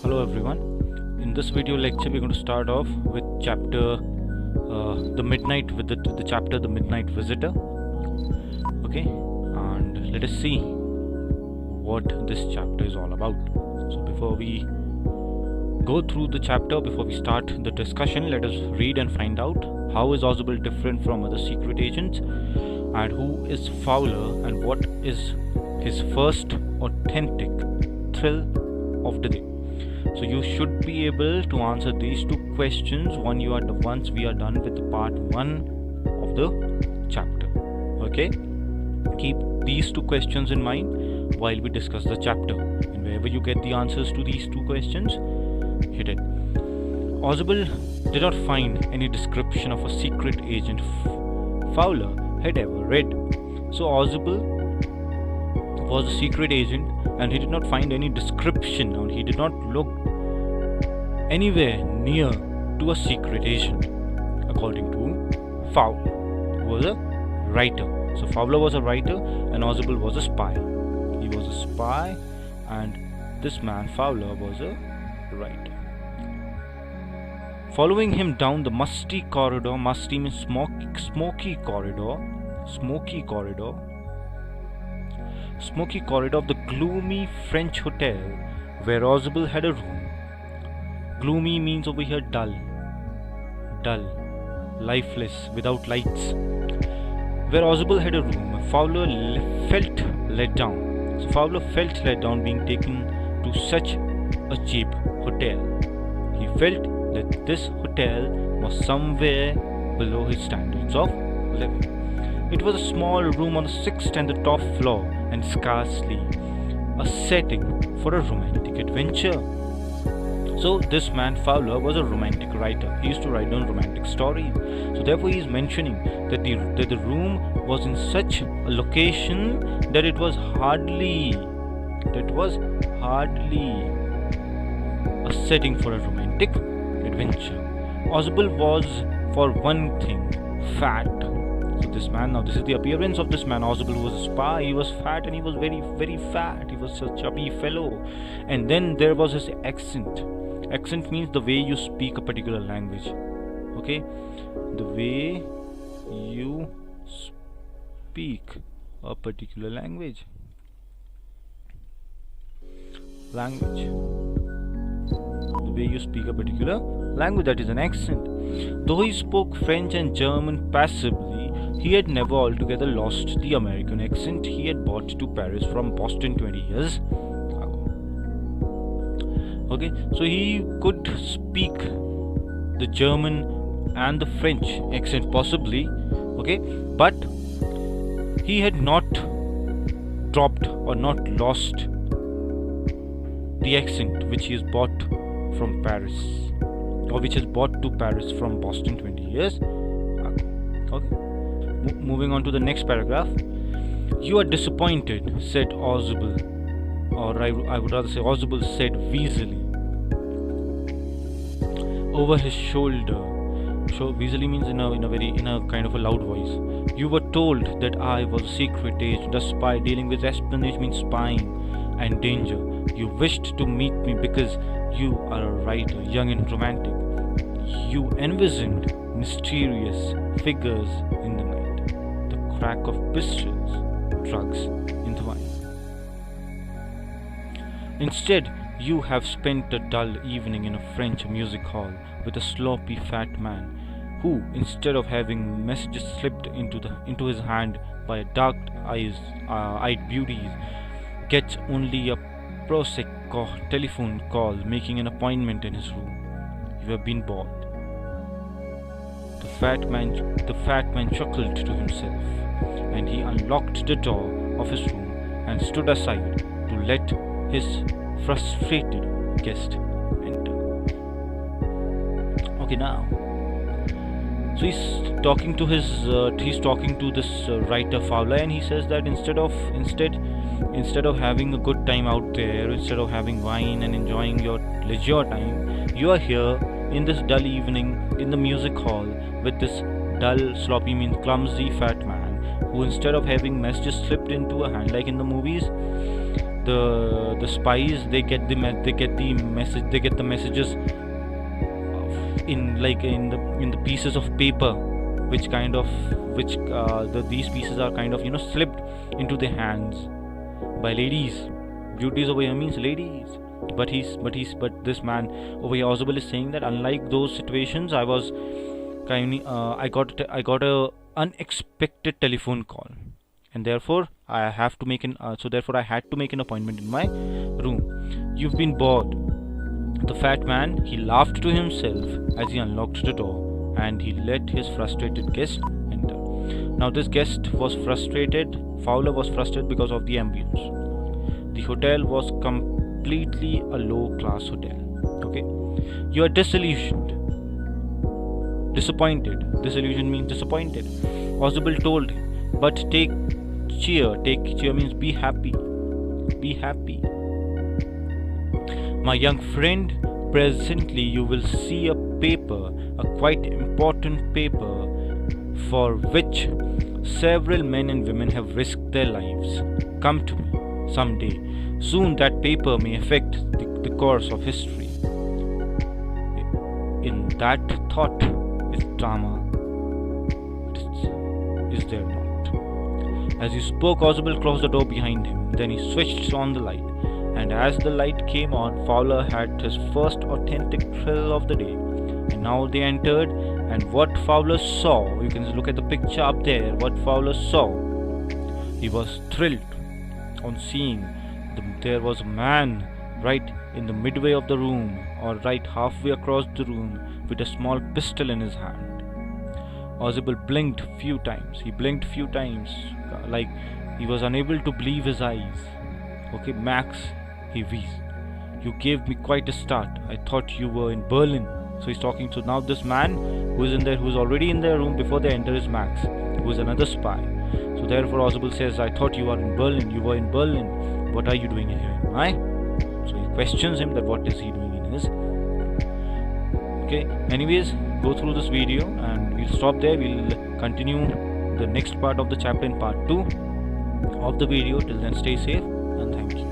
Hello everyone. In this video lecture, we're going to start off with chapter the chapter The Midnight Visitor. Okay, and let us see what this chapter is all about. So before we go through the chapter, before we start the discussion, let us read and find out how is Ausable different from other secret agents, and who is Fowler, and what is his first authentic thrill of the day. So you should be able to answer these two questions once we are done with the part 1 of the chapter. Okay, keep these two questions in mind while we discuss the chapter, and wherever you get the answers to these two questions, hit it. Ausable did not find any description of a secret agent Fowler had ever read. So Ausable was a secret agent, and he did not find any description, and he did not look anywhere near to a secret agent, according to Fowler, who was a writer. So Fowler was a writer and Ausable was a spy. He was a spy, and this man Fowler was a writer. Following him down the musty corridor, musty means smoky corridor of the gloomy French hotel where Ausable had a room. Gloomy means over here dull, lifeless, without lights. Where Ausable had a room, Fowler felt let down. So Fowler felt let down being taken to such a cheap hotel. He felt that this hotel was somewhere below his standards of living. It was a small room on the 6th and the top floor, and scarcely a setting for a romantic adventure. So this man Fowler was a romantic writer. He used to write down romantic stories. So therefore he is mentioning that the room was in such a location that it was hardly a setting for a romantic adventure. Ausable was, for one thing, fat. So this is the appearance of this man. Ausable was a spy. He was fat, and he was very, very fat. He was a chubby fellow. And then there was his accent. Accent means the way you speak a particular language. Okay, the way you speak a particular language. The way you speak a particular language, that is an accent. Though he spoke French and German passably, he had never altogether lost the American accent he had brought to Paris from Boston 20 years ago. Okay, so he could speak the German and the French accent possibly, okay, but he had not dropped or not lost the accent which he has brought from Paris, or which is brought to Paris from Boston 20 years ago. Okay. Moving on to the next paragraph. You are disappointed, said Ausable, or I would rather say Ausable said wheezily over his shoulder. Wheezily means in a kind of a loud voice. You were told that I was a secret agent, a spy. Dealing with espionage means spying and danger. You wished to meet me because you are a writer, young and romantic. You envisioned mysterious figures in the night, the crack of pistols, drugs in the wine. Instead, you have spent a dull evening in a French music hall with a sloppy fat man who, instead of having messages slipped into his hand by dark-eyed beauties, gets only a prosaic telephone call making an appointment in his room. You have been bored. The fat man chuckled to himself, and he unlocked the door of his room and stood aside to let his frustrated guest enter. Okay, now, so he's talking to this writer Fowler, and he says that instead of having a good time out there, instead of having wine and enjoying your leisure time, you are here in this dull evening in the music hall with this dull, sloppy means clumsy fat man who, instead of having messages slipped into a hand like in the movies, the spies, they get the messages in the pieces of paper, which these pieces are kind of slipped into their hands by ladies. Beauties over here means ladies. But this man over here, Ozable, is saying that unlike those situations, I got a unexpected telephone call, and therefore I had to make an appointment in my room. You've been bored. The fat man, he laughed to himself as he unlocked the door, and he let his frustrated guest enter. Now this guest was frustrated. Fowler was frustrated because of the ambience. The hotel was completely a low-class hotel. Okay, you are disillusioned, disappointed. Disillusion means disappointed. Ozable told him, but take cheer. Take cheer means be happy. Be happy. My young friend, presently you will see a paper, a quite important paper, for which several men and women have risked their lives. Come to me someday. Soon that paper may affect the course of history. In that thought is drama. Is there not? As he spoke, Ozable closed the door behind him. Then he switched on the light. And as the light came on, Fowler had his first authentic thrill of the day. And now they entered, and what Fowler saw, you can look at the picture up there, what Fowler saw, he was thrilled on seeing there was a man right in the midway of the room, or right halfway across the room, with a small pistol in his hand. Ozable blinked few times. He blinked few times, like he was unable to believe his eyes. Okay, Max, he wheezed. You gave me quite a start. I thought you were in Berlin. So he's talking to now this man who is in there, who's already in their room before they enter, is Max, who is another spy. So therefore Ozable says, I thought you were in Berlin. You were in Berlin. What are you doing here? Why? So he questions him that what is he doing in his. Okay. Anyways, go through this video and we'll stop there. We'll continue the next part of the chapter in part 2 of the video. Till then, stay safe and thank you.